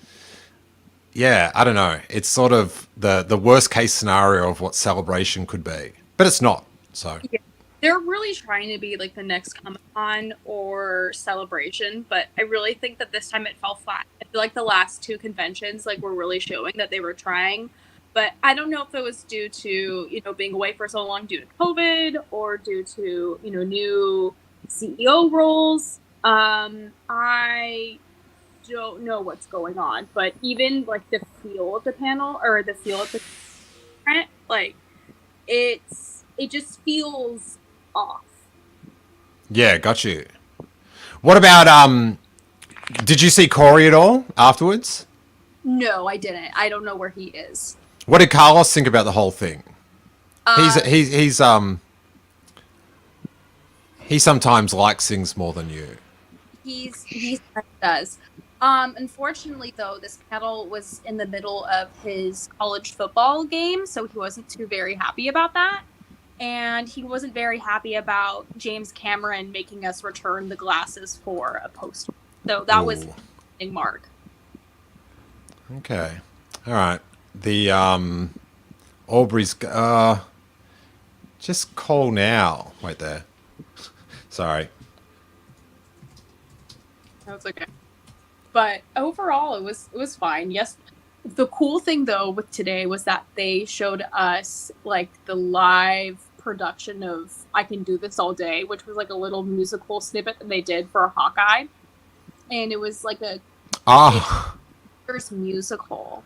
yeah, I don't know. It's sort of the worst case scenario of what Celebration could be, but it's not. So yeah. They're really trying to be like the next Comic-Con or Celebration, but I really think that this time it fell flat. I feel like the last 2 conventions like were really showing that they were trying, but I don't know if it was due to, being away for so long due to COVID or due to, new CEO roles. I don't know what's going on, but even like the feel of the panel or the feel of the print, like it just feels off. Yeah, got you. What about did you see Corey at all afterwards? No, I didn't. I don't know where he is. What did Carlos think about the whole thing? He sometimes likes things more than you. He does. Unfortunately, though, this panel was in the middle of his college football game, so he wasn't too very happy about that. And he wasn't very happy about James Cameron making us return the glasses for a poster. So that was a mark. Okay. All right. The Aubrey's just call now. Wait there. Sorry. That's okay. But overall, it was fine. Yes. The cool thing though with today was that they showed us like the live production of I Can Do This All Day, which was like a little musical snippet that they did for Hawkeye, and it was like a first musical,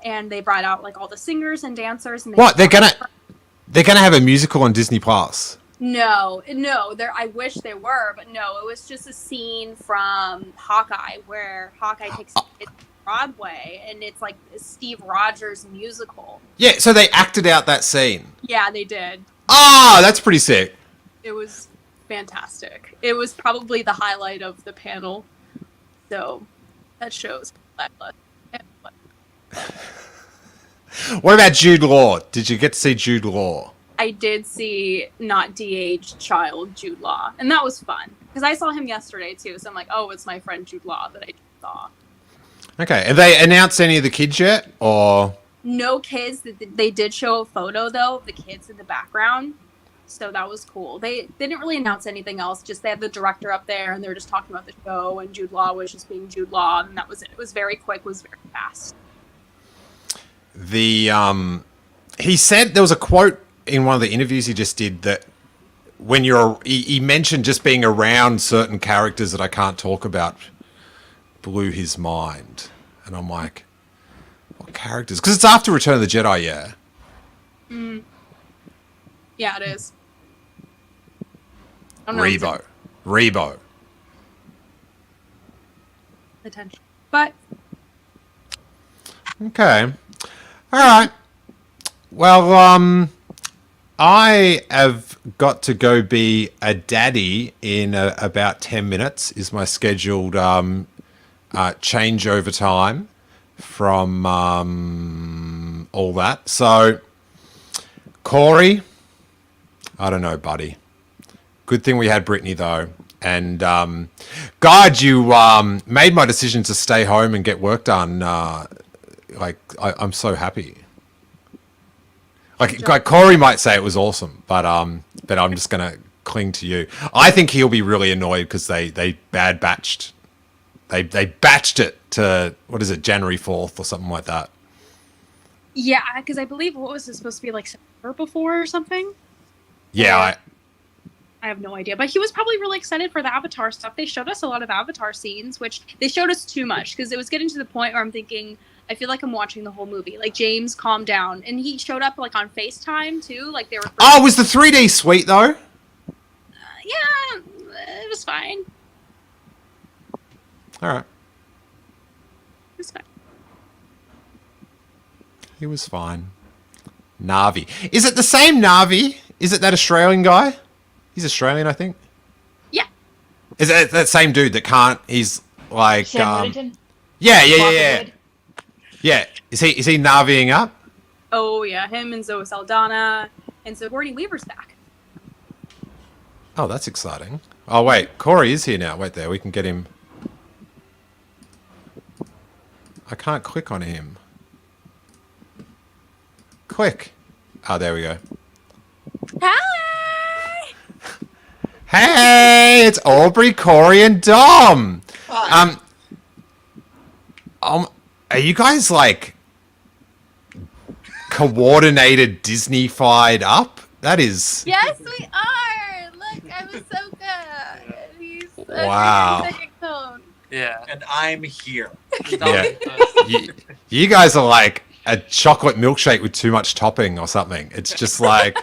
and they brought out like all the singers and dancers. And they're gonna have a musical on Disney Plus? No, I wish they were, but no, it was just a scene from Hawkeye where Hawkeye takes Broadway, and it's like a Steve Rogers musical. Yeah, so they acted out that scene. Yeah, they did. Ah, that's pretty sick. It was fantastic. It was probably the highlight of the panel. So that shows. What about Jude Law? Did you get to see Jude Law? I did see not de-aged child Jude Law, and that was fun because I saw him yesterday too. So I'm like, oh, it's my friend Jude Law that I just saw. Okay, have they announced any of the kids yet, or No kids. They did show a photo though of the kids in the background, so that was cool. They didn't really announce anything else. Just they had the director up there, and they were just talking about the show, and Jude Law was just being Jude Law, and that was it. It was very quick. It was very fast. He said there was a quote in one of the interviews he just did that when he mentioned just being around certain characters that I can't talk about blew his mind, and I'm like, what characters? Because it's after Return of the Jedi, yeah. Yeah, it is. I don't know Rebo. Attention, but Okay. All right. Well, I have got to go be a daddy in about 10 minutes is my scheduled changeover time from all that. So, Corey, I don't know, buddy. Good thing we had Brittany, though. And, God, you made my decision to stay home and get work done. I'm so happy. Like Corey might say it was awesome, but I'm just gonna cling to you. I think he'll be really annoyed because they bad batched. They batched it to what is it, January 4th or something like that. yeah, because I believe what was it supposed to be like September before or something. Yeah, I have no idea, but he was probably really excited for the Avatar stuff. They showed us a lot of Avatar scenes, which they showed us too much because it was getting to the point where I'm thinking, I feel like I'm watching the whole movie. Like, James, calm down. And he showed up, like, on FaceTime, too. Like, they were... Oh, was the 3D sweet, though? Yeah, it was fine. All right. It was fine. He was fine. Navi. Is it the same Navi? Is it that Australian guy? He's Australian, I think. Yeah. Is it that same dude that can't... He's, like... Sam Worthington? Yeah. Yeah, is he Naviing up? Oh, yeah, him and Zoe Saldana. And so Gordon Weaver's back. Oh, that's exciting. Oh, wait, Corey is here now. Wait there, we can get him. I can't click on him. Click. Oh, there we go. Hi! Hey, it's Aubrey, Corey, and Dom. Are you guys, like, coordinated Disney-fied up? That is... Yes, we are! Look, I was so good. He's Wow. second cone. Yeah. And I'm here. Yeah. You guys are like a chocolate milkshake with too much topping or something. It's just like...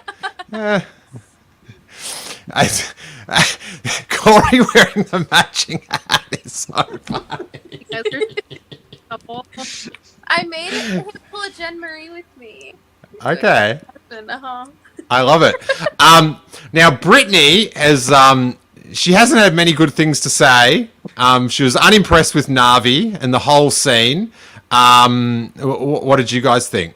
Corey wearing the matching hat is so funny. I made it to pull a Jen Marie with me. Okay. Uh-huh. I love it. Now, Brittany has... she hasn't had many good things to say. She was unimpressed with Navi and the whole scene. What did you guys think?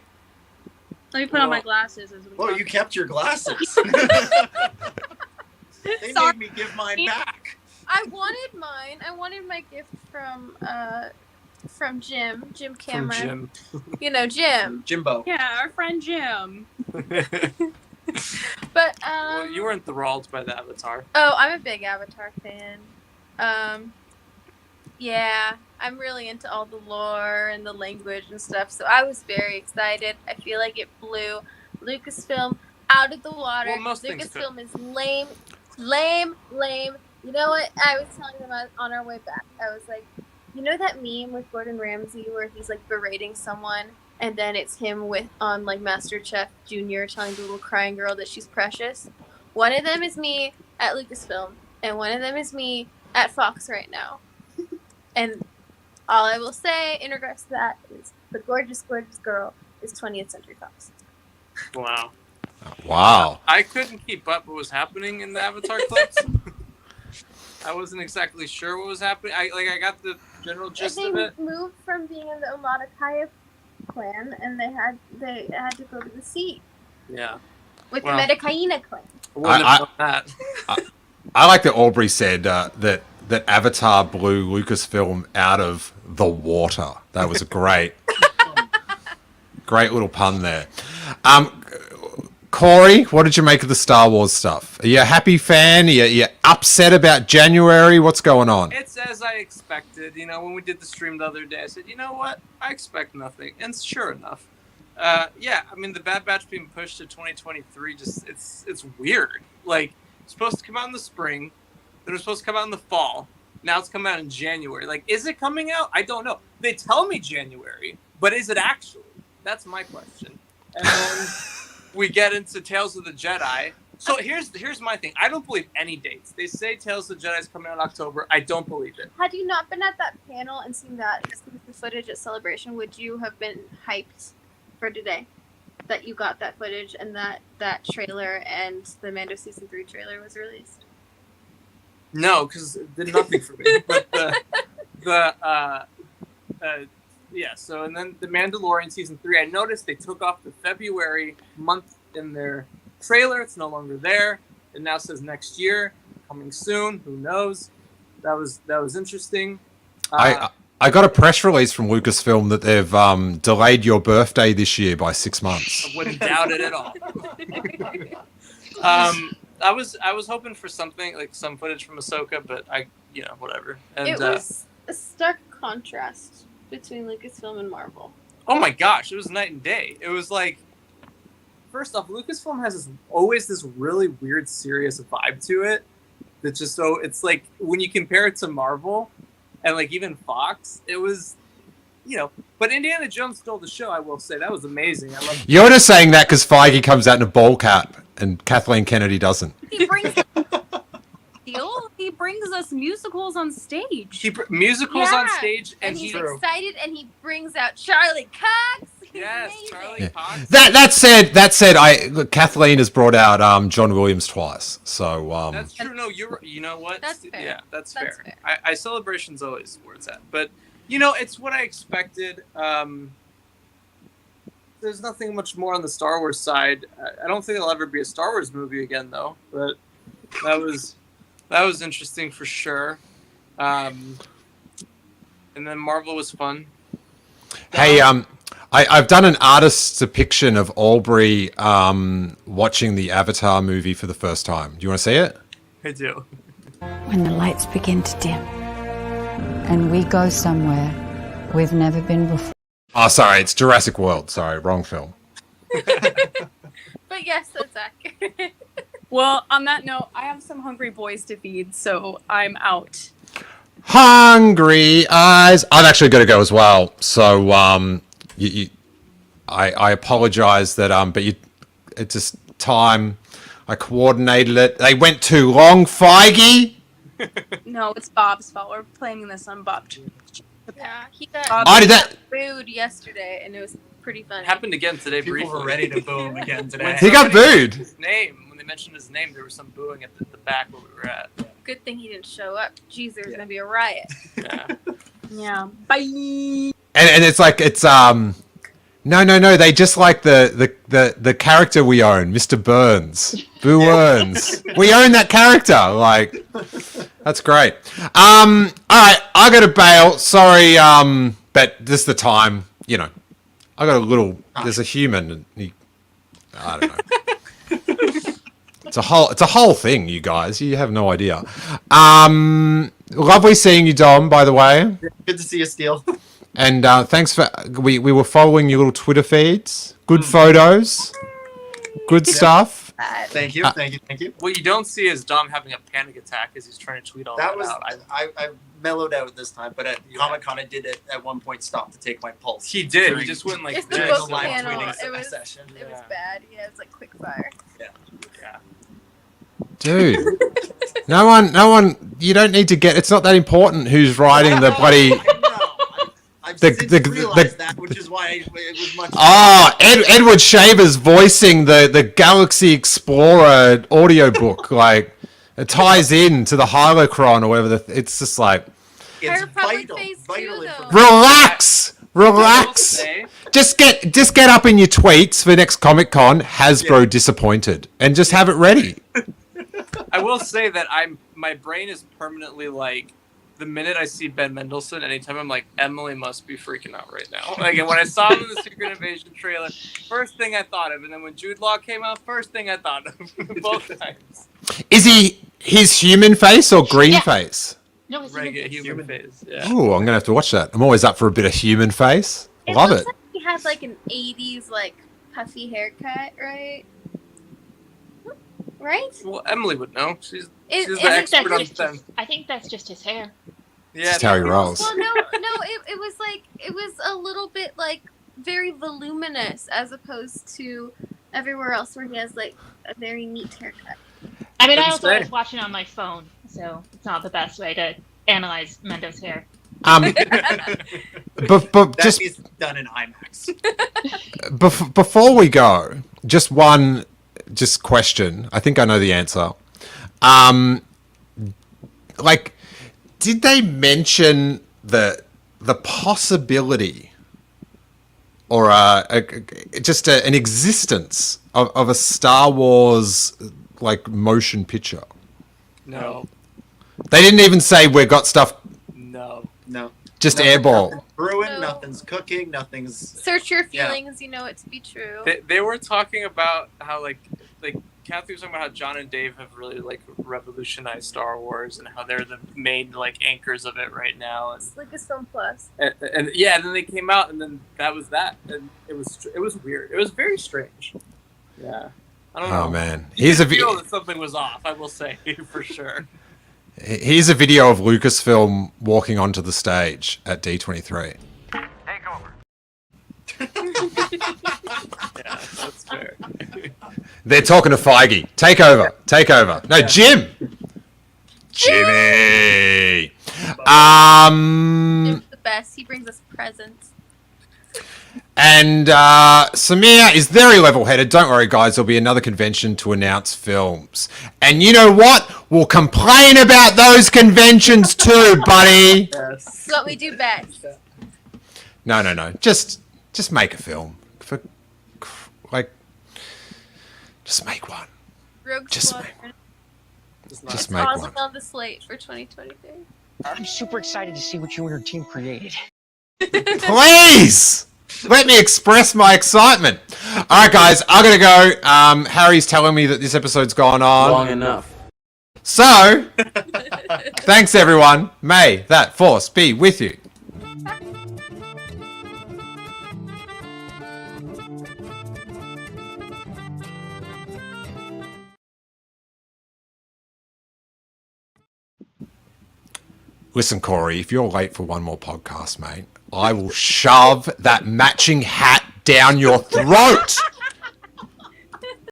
Let me put on my glasses as we Well, talk. you kept your glasses. They Sorry. made me give mine back. I wanted mine. I wanted my gift from Jim Cameron. You know, Jim. Jimbo. Yeah, our friend Jim. But Well, you were enthralled by the Avatar. oh, I'm a big Avatar fan. Yeah, I'm really into all the lore and the language and stuff, so I was very excited. I feel like it blew Lucasfilm out of the water. Well, most things Lucasfilm is lame. You know what? I was telling them on our way back. I was like, you know that meme with Gordon Ramsay where he's like berating someone, and then it's him on like MasterChef Junior telling the little crying girl that she's precious? One of them is me at Lucasfilm, and one of them is me at Fox right now. And All I will say in regards to that is the gorgeous, gorgeous girl is 20th Century Fox. Wow. Wow. I couldn't keep up what was happening in the Avatar clips. I wasn't exactly sure what was happening. I got the general gist of it. They moved from being in the Omatakaya clan, and they had to go to the sea. Yeah. With the Metakaina clan. I wouldn't have done that. I like that Aubrey said that Avatar blew Lucasfilm out of the water. That was a great little pun there. Corey, what did you make of the Star Wars stuff? Are you a happy fan? Are you upset about January? What's going on? It's as I expected. You know, when we did the stream the other day, I said, you know what? I expect nothing. And sure enough, yeah, I mean, the Bad Batch being pushed to 2023, just it's weird. Like, it's supposed to come out in the spring, then it was supposed to come out in the fall. Now it's coming out in January. Like, is it coming out? I don't know. They tell me January, but is it actually? That's my question. And then we get into Tales of the Jedi. So here's my thing. I don't believe any dates. They say Tales of the Jedi is coming out in October. I don't believe it. Had you not been at that panel and seen the footage at Celebration, would you have been hyped for today? That you got that footage and that trailer and the Mando Season 3 trailer was released? No, because it did nothing for me. But yeah, so and then the Mandalorian Season 3, I noticed they took off the February month in their trailer. It's no longer there. It now says next year, coming soon. Who knows? That was interesting. I got a press release from Lucasfilm that they've delayed your birthday this year by 6 months. I wouldn't doubt it at all. I was hoping for something like some footage from Ahsoka, but whatever. And, it was a stark contrast between Lucasfilm and Marvel. Oh my gosh, it was night and day. It was like, first off, Lucasfilm has always this really weird, serious vibe to it. That's just so, it's like when you compare it to Marvel and like even Fox, it was, but Indiana Jones stole the show. I will say that was amazing. I love. You're just saying that because Feige comes out in a ball cap and Kathleen Kennedy doesn't. He brings Steele. He brings us musicals on stage. Musicals on stage, and he's excited, and he brings out Charlie Cox. Yes, Charlie Cox. That said, Kathleen has brought out John Williams twice, so that's true. No, you know what? That's fair. Yeah, that's fair. I Celebration's always where it's at, but it's what I expected. There's nothing much more on the Star Wars side. I don't think there'll ever be a Star Wars movie again, though. But that was interesting for sure. And then Marvel was fun. Hey, I've done an artist's depiction of Aubrey watching the Avatar movie for the first time. Do you want to see it? I do. When the lights begin to dim and we go somewhere we've never been before. Oh, sorry, it's Jurassic World. Sorry, wrong film. But yes, that's accurate. Well, on that note, I have some hungry boys to feed, so I'm out. Hungry eyes. I'm actually going to go as well. So, I apologize that but it's just time. I coordinated it. They went too long, Feige. No, it's Bob's fault. We're playing this on Bob. Yeah, he got booed yesterday, and it was pretty funny. Happened again today. People briefly. were ready to boo him again today. He got booed. His name. When they mentioned his name, there was some booing at the back where we were at. Good thing he didn't show up. Jeez, there's gonna be a riot. Yeah. Bye. And it's like no. They just like the character we own, Mr. Burns, Boo Earns. We own that character. Like, that's great. All right, I got to bail. Sorry, but this is the time. I got a little. There's a human. And I don't know. It's a whole thing, you guys. You have no idea. Lovely seeing you, Dom. By the way. Good to see you, Steele. And thanks for we were following your little Twitter feeds. Good photos. Good stuff. Thank you. What you don't see is Dom having a panic attack as he's trying to tweet all that out. I mellowed out this time, but at Comic-Con I did at one point stop to take my pulse. He did. He just went like it's this. The book live panel. tweeting It was session. It was bad. Yeah, it's like quick fire. Yeah. Dude, no one. You don't need to get. It's not that important who's writing the bloody. since realized that, which is why it was much. Edward Shaver's voicing the Galaxy Explorer audiobook. Like, it ties in to the Holocron or whatever. It's just like, it's vital relax. Just get up in your tweets for next Comic-Con. Hasbro disappointed, and just have it ready. I will say that my brain is permanently like, the minute I see Ben Mendelsohn, anytime I'm like, Emily must be freaking out right now. Like, and when I saw him in the Secret Invasion trailer, first thing I thought of, and then when Jude Law came out, first thing I thought of, both times. Is he his human face or green face? No, it's regular human face. Yeah. Ooh, I'm gonna have to watch that. I'm always up for a bit of human face. Love it. Like he has like an 80s like puffy haircut, right? Right? Well, Emily would know. She's I the think expert on that's them. I think that's just his hair. Yeah, Just how he rolls. Well, no, it was a little bit like very voluminous as opposed to everywhere else where he has like a very neat haircut. I mean, I also was watching on my phone, so it's not the best way to analyze Mendo's hair. But That just is done in IMAX. before we go, just one question. I think I know the answer. Like, did they mention the possibility or an existence of a Star Wars like motion picture? No. They didn't even say we got stuff. No. Just airball. Nothing's brewing, nothing's cooking, nothing's. Search your feelings, you know it to be true. They were talking about how like Kathy was talking about how John and Dave have really like revolutionized Star Wars and how they're the main like anchors of it right now. And It's Lucasfilm Plus. and then they came out and then that was that, and it was weird. It was very strange. Yeah, I don't know. Oh man, You could feel that something was off. I will say for sure. Here's a video of Lucasfilm walking onto the stage at D23. Yeah, that's fair. They're talking to Feige. Take over. No, Jim. Jimmy. Jim's the best. He brings us presents. And Samir is very level-headed. Don't worry, guys. There'll be another convention to announce films. And you know what? We'll complain about those conventions too, buddy. That's what we do best. No. Just make a film. Just make one. Rogue Just Squadron. Just make one. on the slate for 2023. I'm super excited to see what you and your team created. Please! Let me express my excitement. All right, guys, I'm going to go. Harry's telling me that this episode's gone on Long enough. So, thanks, everyone. May that force be with you. Listen, Corey, if you're late for one more podcast, mate, I will shove that matching hat down your throat.